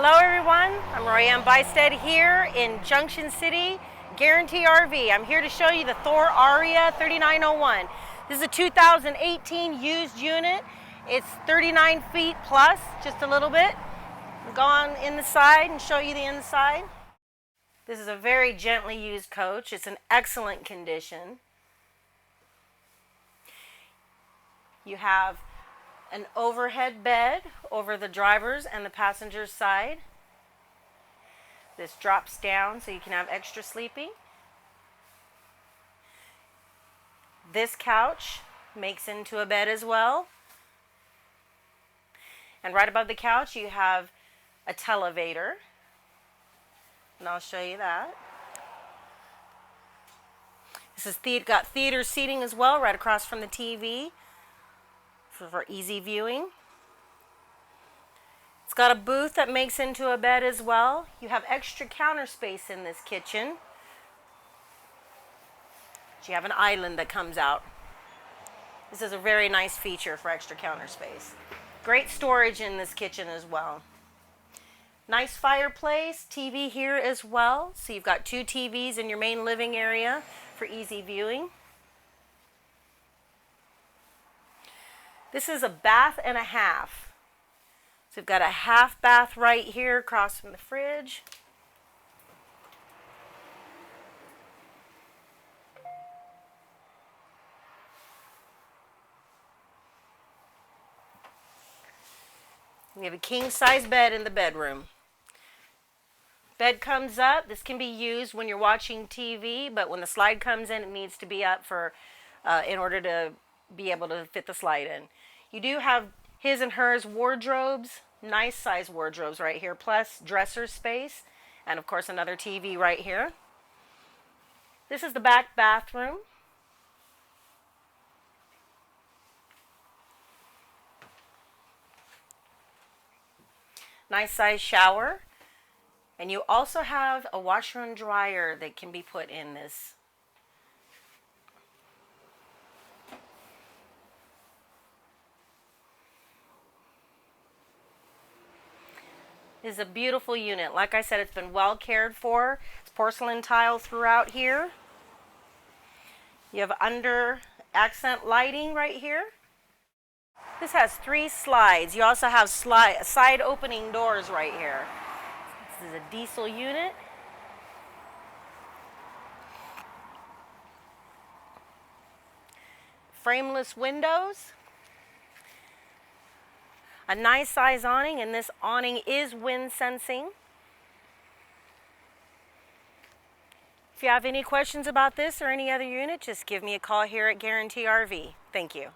Hello everyone, I'm Roianne.Buystedt here in Junction City, Guaranty RV. I'm here to show you the Thor Aria 3901. This is a 2018 used unit. It's 39 feet plus, just a little bit. I'll go on in the side and show you the inside. This is a very gently used coach. It's in excellent condition. You have an overhead bed over the driver's and the passenger's side. This drops down so you can have extra sleeping. This couch makes into a bed as well. And right above the couch you have a televator. And I'll show you that. This is got theater seating as well, right across from the TV. For easy viewing. It's got a booth that makes into a bed as well. You have extra counter space in this kitchen. You have an island that comes out. This is a very nice feature for extra counter space. Great storage in this kitchen as well. Nice fireplace, TV here as well. So you've got two TVs in your main living area for easy viewing. This is a bath and a half. So we've got a half bath right here across from the fridge. We have a king-size bed in the bedroom. Bed comes up. This can be used when you're watching TV, but when the slide comes in, it needs to be up in order to be able to fit the slide in. You do have his and hers wardrobes, nice size wardrobes right here, plus dresser space, and of course another TV right here. This is the back bathroom. Nice size shower. And you also have a washer and dryer that can be put in this. This is a beautiful unit. Like I said, it's been well cared for. It's porcelain tile throughout here. You have under accent lighting right here. This has 3 slides. You also have side opening doors right here. This is a diesel unit. Frameless windows. A nice size awning, and this awning is wind sensing. If you have any questions about this or any other unit, just give me a call here at Guaranty RV. Thank you.